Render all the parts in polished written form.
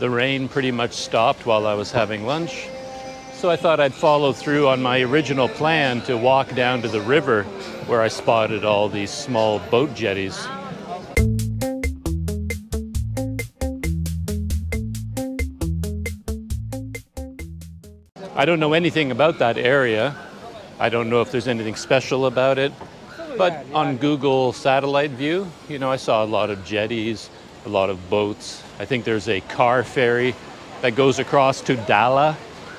The rain pretty much stopped while I was having lunch, so I thought I'd follow through on my original plan to walk down to the river where I spotted all these small boat jetties. I don't know anything about that area. I don't know if there's anything special about it, but on Google satellite view, you know, I saw a lot of jetties, a lot of boats. I think there's a car ferry that goes across to Dala,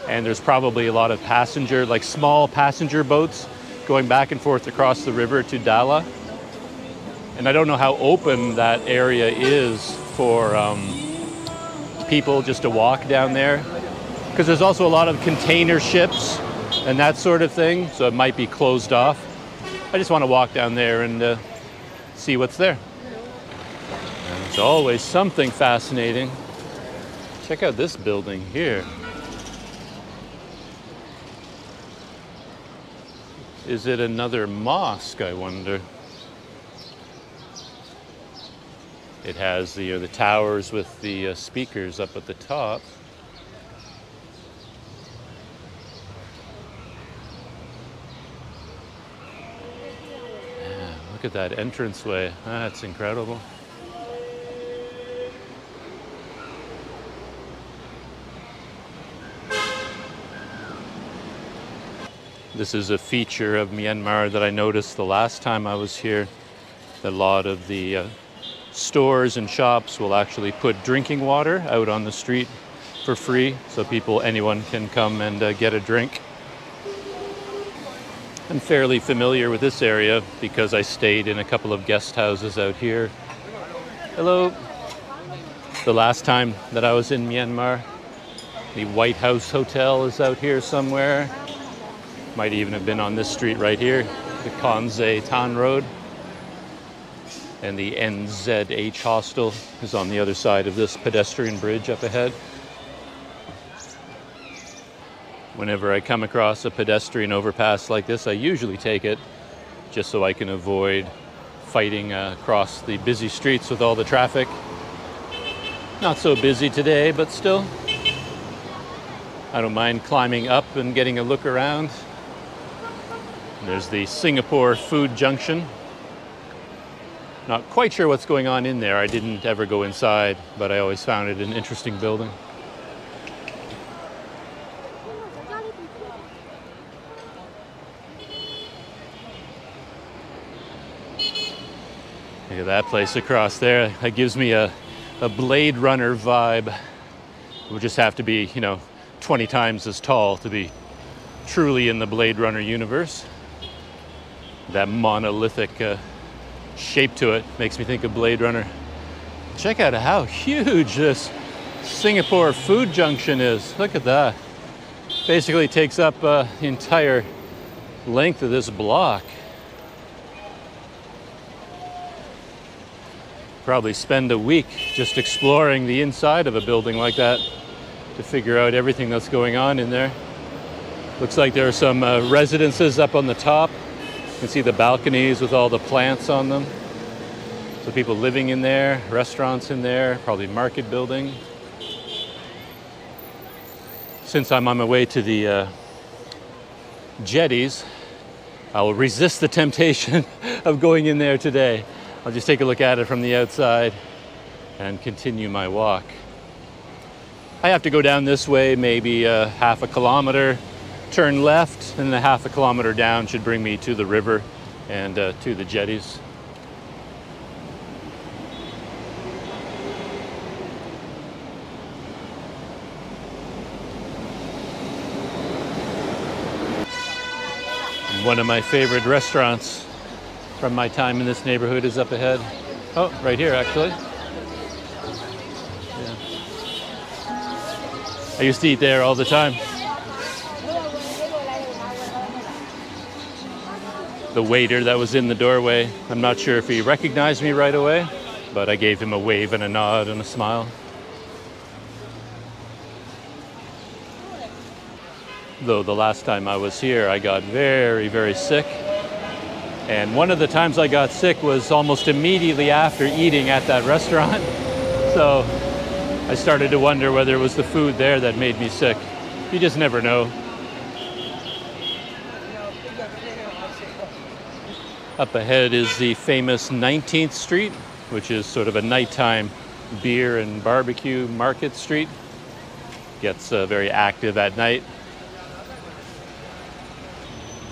and there's probably a lot of passenger, like small passenger boats going back and forth across the river to Dala. And I don't know how open that area is for people just to walk down there, because there's also a lot of container ships and that sort of thing, so it might be closed off. I just want to walk down there and see what's there. And it's always something fascinating. Check out this building here. Is it another mosque, I wonder? It has the towers with the speakers up at the top. Yeah, look at that entranceway. That's incredible. This is a feature of Myanmar that I noticed the last time I was here. A lot of the stores and shops will actually put drinking water out on the street for free, so anyone can come and get a drink. I'm fairly familiar with this area because I stayed in a couple of guest houses out here. Hello. The last time that I was in Myanmar, the White House Hotel is out here somewhere. Might even have been on this street right here, the Konze Tan Road. And the NZH Hostel is on the other side of this pedestrian bridge up ahead. Whenever I come across a pedestrian overpass like this, I usually take it just so I can avoid fighting across the busy streets with all the traffic. Not so busy today, but still. I don't mind climbing up and getting a look around. There's the Singapore Food Junction. Not quite sure what's going on in there. I didn't ever go inside, but I always found it an interesting building. Look at that place across there. That gives me a Blade Runner vibe. It would just have to be, 20 times as tall to be truly in the Blade Runner universe. That monolithic shape to it makes me think of Blade Runner. Check out how huge this Singapore Food Junction is. Look at that. Basically takes up the entire length of this block. Probably spend a week just exploring the inside of a building like that to figure out everything that's going on in there. Looks like there are some residences up on the top. You can see the balconies with all the plants on them. So people living in there, restaurants in there, probably market building. Since I'm on my way to the jetties, I will resist the temptation of going in there today. I'll just take a look at it from the outside and continue my walk. I have to go down this way, maybe half a kilometer, turn left, and then half a kilometer down should bring me to the river and to the jetties. And one of my favorite restaurants from my time in this neighborhood is up ahead. Oh, right here actually. Yeah. I used to eat there all the time. The waiter that was in the doorway, I'm not sure if he recognized me right away, but I gave him a wave and a nod and a smile. Though the last time I was here, I got very, very sick. And one of the times I got sick was almost immediately after eating at that restaurant. So I started to wonder whether it was the food there that made me sick. You just never know. Up ahead is the famous 19th Street, which is sort of a nighttime beer and barbecue market street. Gets very active at night.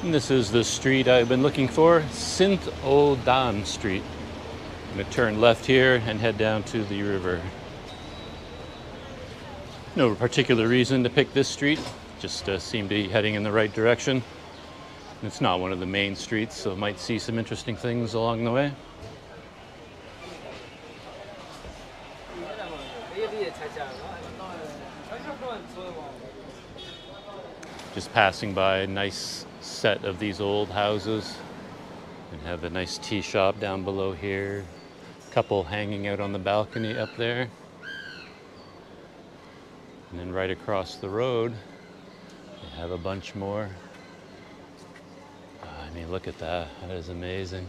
And this is the street I've been looking for, Sint Odan Street. I'm going to turn left here and head down to the river. No particular reason to pick this street, just seem to be heading in the right direction. It's not one of the main streets, so might see some interesting things along the way. Just passing by a nice set of these old houses. And have a nice tea shop down below here. Couple hanging out on the balcony up there. And then right across the road, they have a bunch more. I mean, look at that. That is amazing.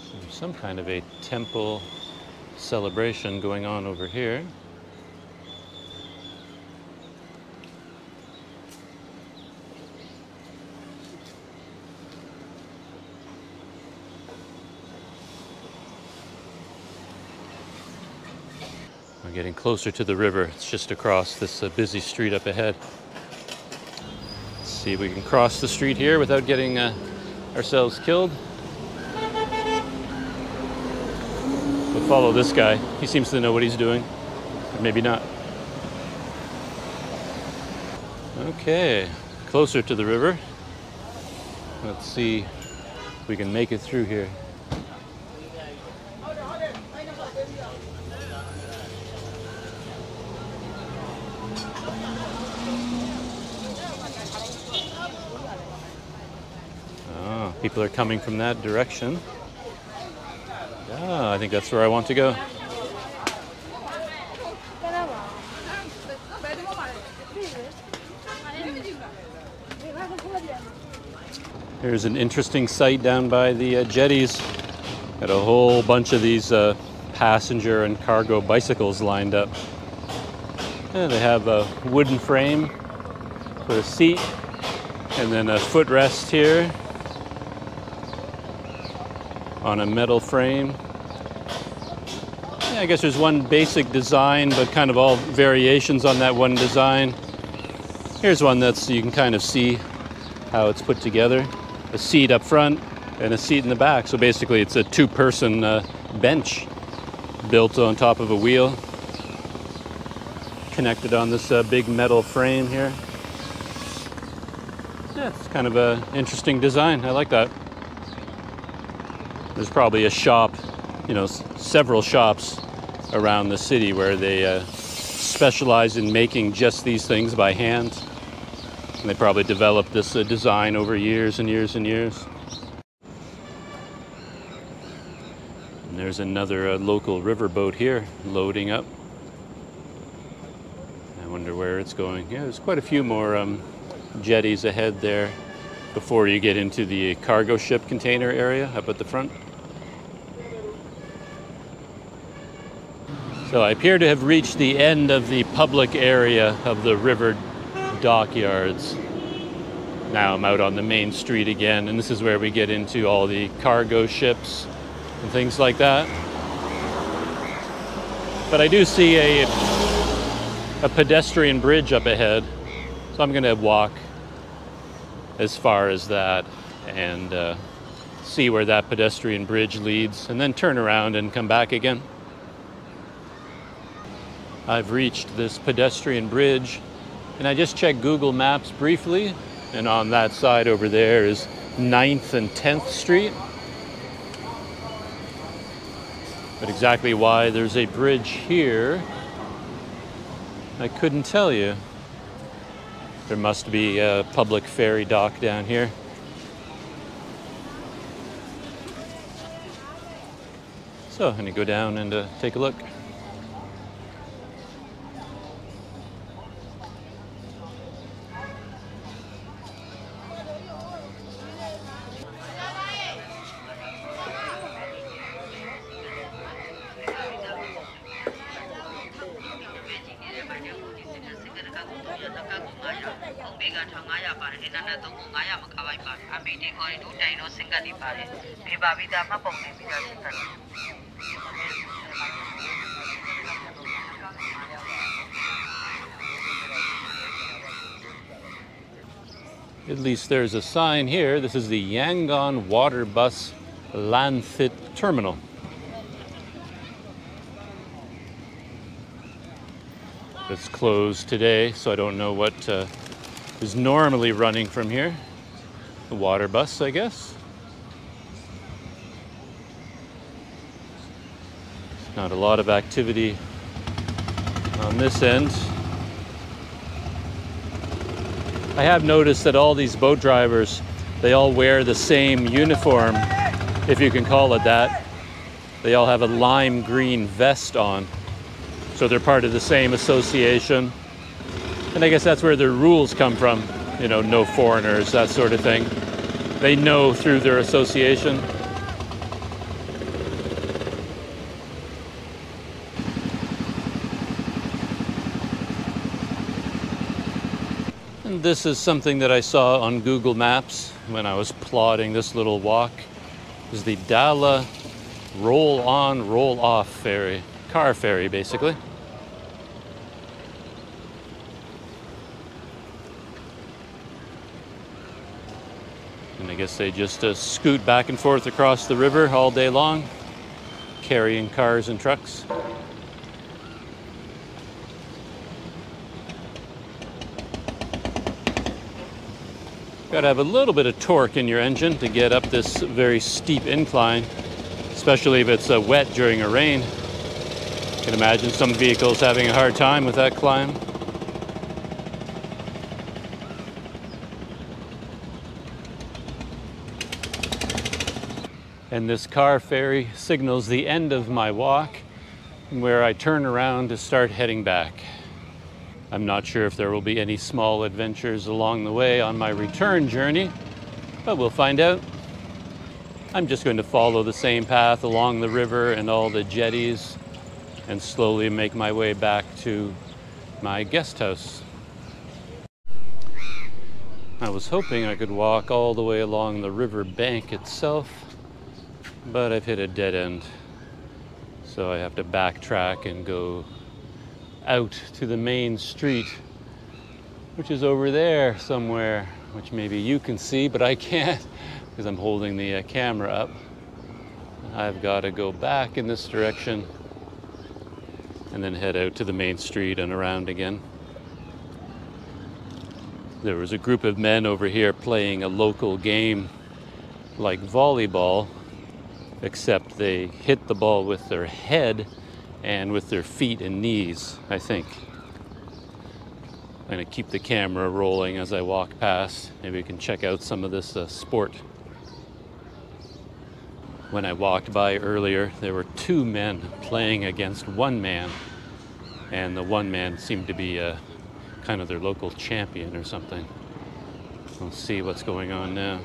So there's some kind of a temple celebration going on over here. We're getting closer to the river. It's just across this busy street up ahead. Let's see if we can cross the street here without getting ourselves killed. We'll follow this guy. He seems to know what he's doing. Or maybe not. Okay, closer to the river. Let's see if we can make it through here. People are coming from that direction. Ah, I think that's where I want to go. Here's an interesting sight down by the jetties. Got a whole bunch of these passenger and cargo bicycles lined up. And they have a wooden frame for a seat and then a footrest here on a metal frame. Yeah, I guess there's one basic design, but kind of all variations on that one design. Here's one that's, you can kind of see how it's put together. A seat up front and a seat in the back. So basically it's a two-person bench built on top of a wheel, connected on this big metal frame here. Yeah, it's kind of an interesting design. I like that. There's probably a shop, you know, several shops around the city where they specialize in making just these things by hand. And they probably developed this design over years and years and years. And there's another local riverboat here loading up. I wonder where it's going. Yeah, there's quite a few more jetties ahead there before you get into the cargo ship container area up at the front. So I appear to have reached the end of the public area of the river dockyards. Now I'm out on the main street again, and this is where we get into all the cargo ships and things like that. But I do see a pedestrian bridge up ahead, so I'm going to walk as far as that and see where that pedestrian bridge leads, and then turn around and come back again. I've reached this pedestrian bridge, and I just checked Google Maps briefly, and on that side over there is 9th and 10th Street. But exactly why there's a bridge here, I couldn't tell you. There must be a public ferry dock down here. So I'm going to go down and take a look. At least there's a sign here. This is the Yangon Water Bus Lanthit Terminal. It's closed today, so I don't know what is normally running from here. The water bus, I guess. Not a lot of activity on this end. I have noticed that all these boat drivers, they all wear the same uniform, if you can call it that. They all have a lime green vest on. So they're part of the same association. And I guess that's where their rules come from. You know, no foreigners, that sort of thing. They know through their association. And this is something that I saw on Google Maps when I was plotting this little walk. This is the Dala roll-on, roll-off ferry. Car ferry, basically. And I guess they just scoot back and forth across the river all day long, carrying cars and trucks. Got to have a little bit of torque in your engine to get up this very steep incline, especially if it's wet during a rain. You can imagine some vehicles having a hard time with that climb. And this car ferry signals the end of my walk, where I turn around to start heading back. I'm not sure if there will be any small adventures along the way on my return journey, but we'll find out. I'm just going to follow the same path along the river and all the jetties and slowly make my way back to my guest house. I was hoping I could walk all the way along the river bank itself, but I've hit a dead end. So I have to backtrack and go out to the main street, which is over there somewhere, which maybe you can see, but I can't because I'm holding the camera up. I've got to go back in this direction and then head out to the main street and around again. There was a group of men over here playing a local game like volleyball, except they hit the ball with their head and with their feet and knees, I think. I'm going to keep the camera rolling as I walk past. Maybe we can check out some of this sport. When I walked by earlier, there were two men playing against one man, and the one man seemed to be kind of their local champion or something. We'll see what's going on now.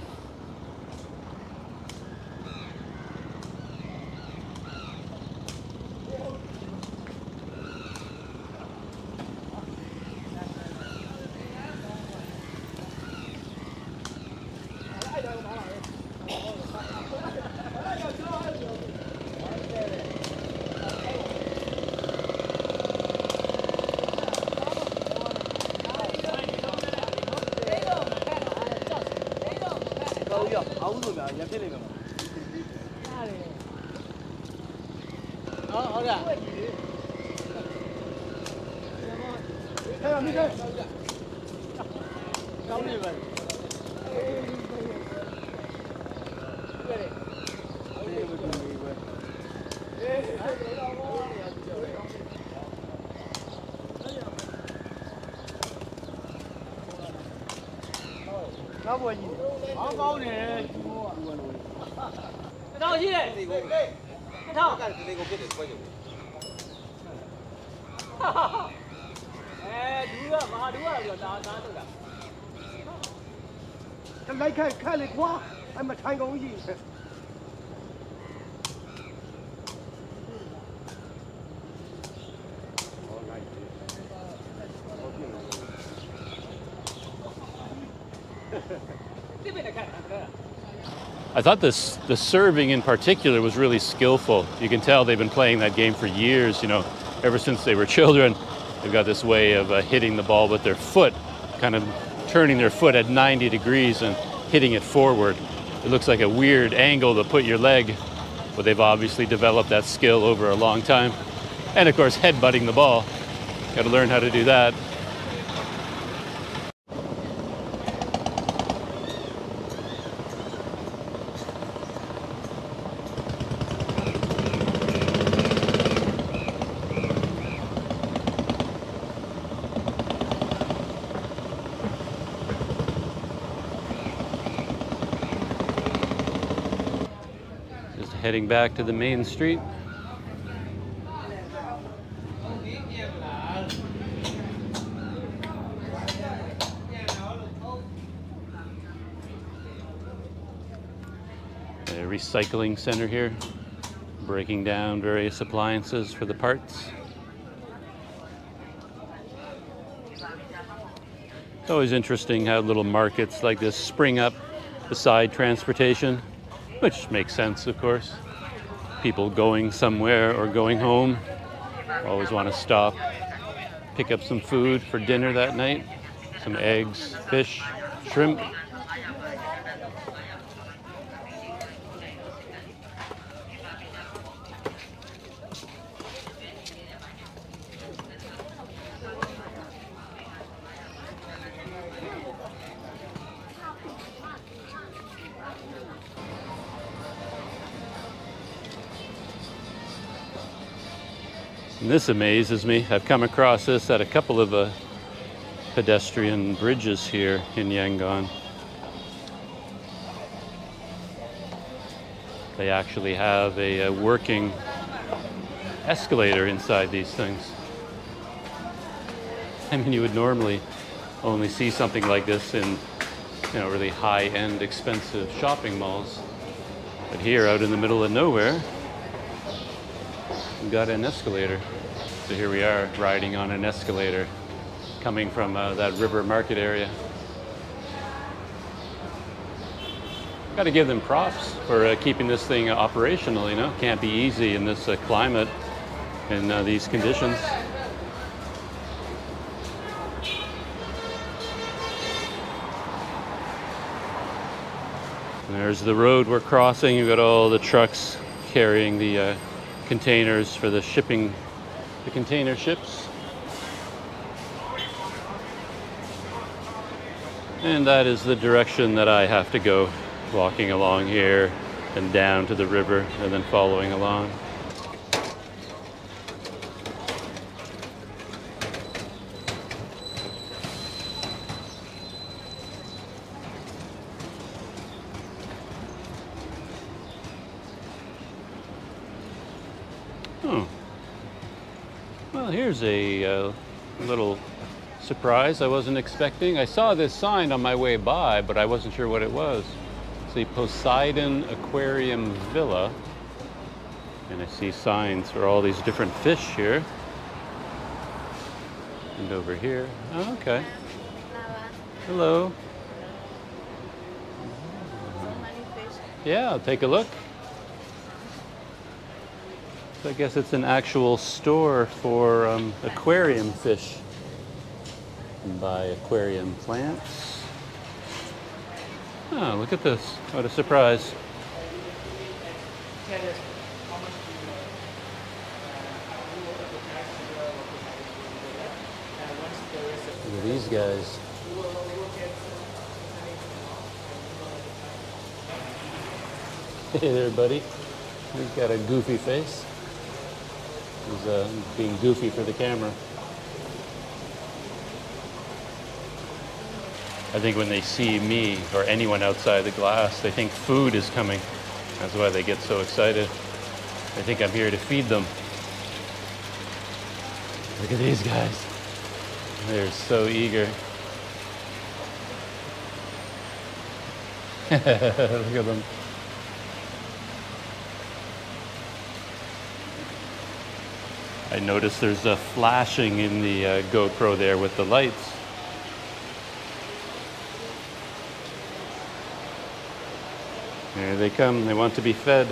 I thought the serving in particular was really skillful. You can tell they've been playing that game for years, you know, ever since they were children. They've got this way of hitting the ball with their foot, kind of turning their foot at 90 degrees and hitting it forward. It looks like a weird angle to put your leg, but they've obviously developed that skill over a long time. And of course, headbutting the ball. Got to learn how to do that. Heading back to the main street. A recycling center here, breaking down various appliances for the parts. It's always interesting how little markets like this spring up beside transportation. Which makes sense, of course. People going somewhere or going home always want to stop, pick up some food for dinner that night. Some eggs, fish, shrimp. And this amazes me. I've come across this at a couple of pedestrian bridges here in Yangon. They actually have a working escalator inside these things. I mean, you would normally only see something like this in, you know, really high-end, expensive shopping malls. But here, out in the middle of nowhere, we've got an escalator. So here we are, riding on an escalator, coming from that river market area. Got to give them props for keeping this thing operational, you know. Can't be easy in this climate, in these conditions. And there's the road we're crossing. You've got all the trucks carrying the containers for the shipping, the container ships. And that is the direction that I have to go, walking along here and down to the river and then following along. Oh. Well, here's a little surprise I wasn't expecting. I saw this sign on my way by, but I wasn't sure what it was. It's the Poseidon Aquarium Villa. And I see signs for all these different fish here. And over here. Oh, okay. Hello. Yeah, I'll take a look. So I guess it's an actual store for aquarium fish. You can buy aquarium plants. Oh, look at this. What a surprise. Look at these guys. Hey there, buddy. He's got a goofy face. He's being goofy for the camera. I think when they see me or anyone outside the glass, they think food is coming. That's why they get so excited. They think I'm here to feed them. Look at these guys. They're so eager. Look at them. I noticed there's a flashing in the GoPro there with the lights. Here they come, they want to be fed.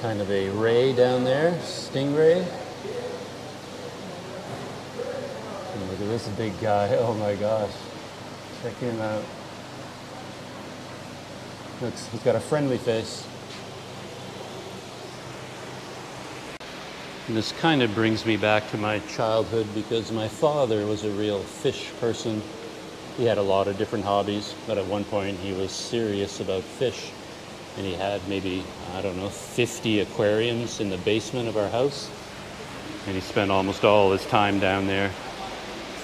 Kind of a ray down there, stingray. And look at this big guy, oh my gosh. Check him out. Looks, he's got a friendly face. And this kind of brings me back to my childhood because my father was a real fish person. He had a lot of different hobbies, but at one point he was serious about fish. And he had maybe, I don't know, 50 aquariums in the basement of our house. And he spent almost all his time down there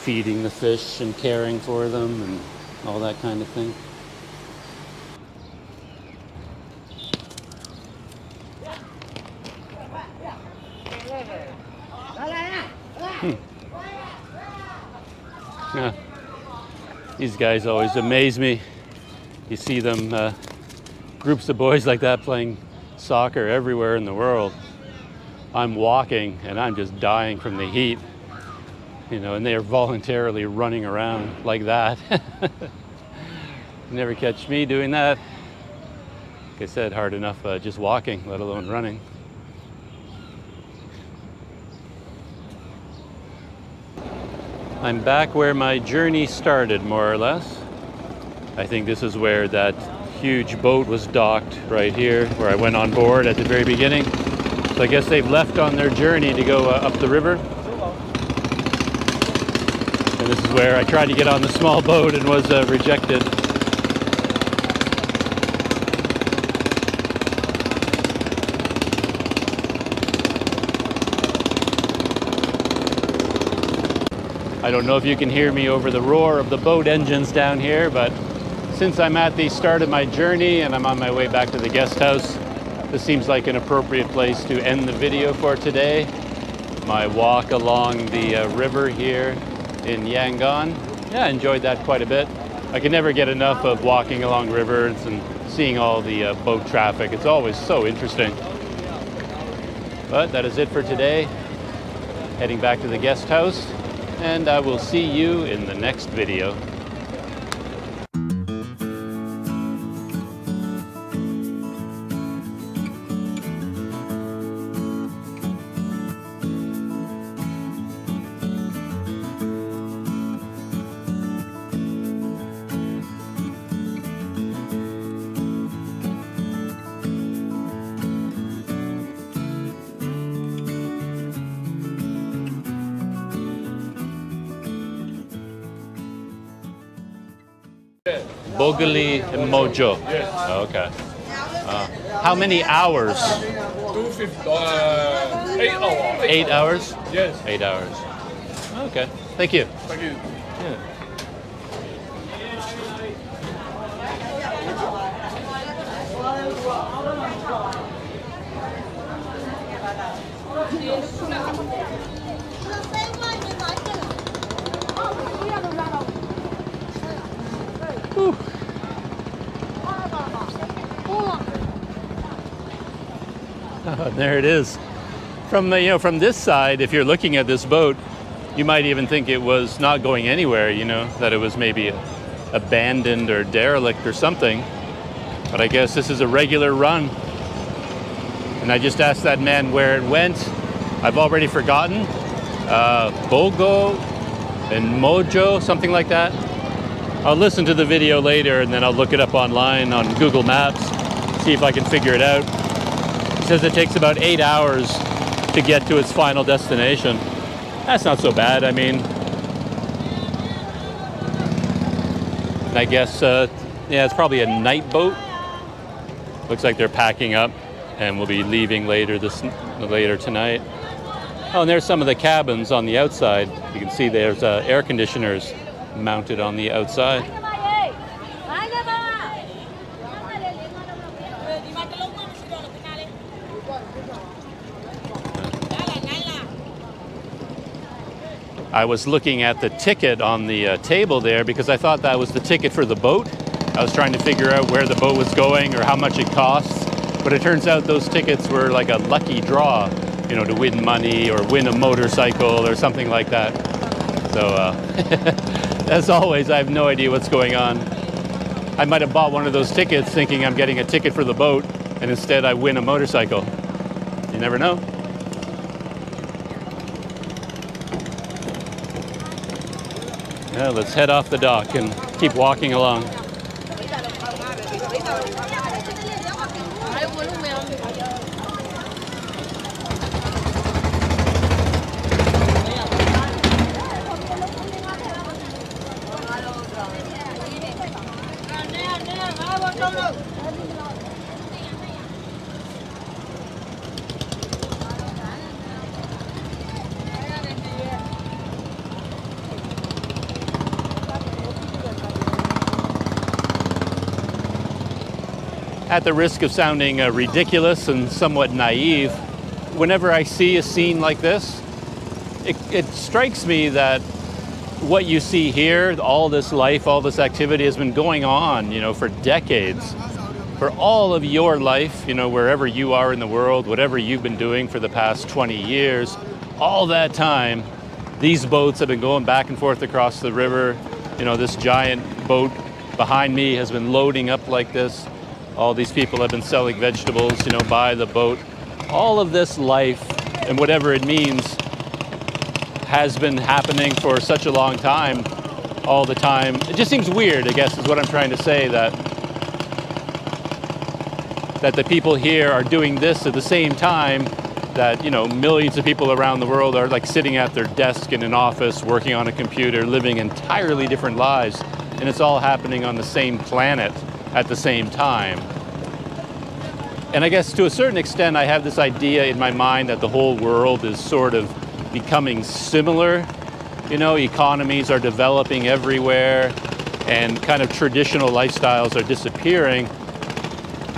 feeding the fish and caring for them and all that kind of thing. Yeah. These guys always amaze me. You see them, groups of boys like that playing soccer everywhere in the world. I'm walking and I'm just dying from the heat, you know, and they are voluntarily running around like that. Never catch me doing that. Like I said, hard enough just walking, let alone running. I'm back where my journey started, more or less. I think this is where that huge boat was docked, right here, where I went on board at the very beginning. So I guess they've left on their journey to go up the river. And this is where I tried to get on the small boat and was rejected. I don't know if you can hear me over the roar of the boat engines down here, but since I'm at the start of my journey and I'm on my way back to the guest house, this seems like an appropriate place to end the video for today. My walk along the river here in Yangon. Yeah, I enjoyed that quite a bit. I can never get enough of walking along rivers and seeing all the boat traffic. It's always so interesting. But that is it for today. Heading back to the guest house, and I will see you in the next video. Bogali and Mojo. Yes. Oh, okay. How many hours? 8 hours. 8 hours? Yes. 8 hours. Okay. Thank you. Thank you. Yeah. Whew. There it is. From the, from this side, if you're looking at this boat, you might even think it was not going anywhere, that it was maybe abandoned or derelict or something. But I guess this is a regular run. And I just asked that man where it went. I've already forgotten. Bogo and Mojo, something like that. I'll listen to the video later and then I'll look it up online on Google Maps, see if I can figure it out. It says it takes about 8 hours to get to its final destination. That's not so bad. I mean, I guess, yeah, it's probably a night boat. Looks like they're packing up and we'll be leaving later tonight. Oh, and there's some of the cabins on the outside. You can see there's air conditioners mounted on the outside. I was looking at the ticket on the table there because I thought that was the ticket for the boat. I was trying to figure out where the boat was going or how much it costs. But it turns out those tickets were like a lucky draw, to win money or win a motorcycle or something like that. So, as always, I have no idea what's going on. I might have bought one of those tickets thinking I'm getting a ticket for the boat, and instead I win a motorcycle. You never know. Yeah, let's head off the dock and keep walking along. At the risk of sounding ridiculous and somewhat naive, whenever I see a scene like this, it strikes me that what you see here, all this life, all this activity has been going on, you know, for decades. For all of your life, you know, wherever you are in the world, whatever you've been doing for the past 20 years, all that time, these boats have been going back and forth across the river. You know, this giant boat behind me has been loading up like this. All these people have been selling vegetables, you know, by the boat. All of this life, and whatever it means, has been happening for such a long time, all the time. It just seems weird, I guess, is what I'm trying to say, that the people here are doing this at the same time that, you know, millions of people around the world are like sitting at their desk in an office, working on a computer, living entirely different lives, and it's all happening on the same planet at the same time. And I guess to a certain extent, I have this idea in my mind that the whole world is sort of becoming similar. You know, economies are developing everywhere, and kind of traditional lifestyles are disappearing.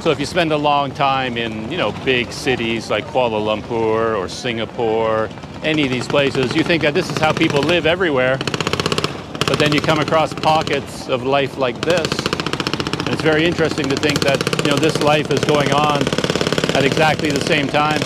So if you spend a long time in, you know, big cities like Kuala Lumpur or Singapore, any of these places, you think that this is how people live everywhere. But then you come across pockets of life like this. And it's very interesting to think that, you know, this life is going on at exactly the same time.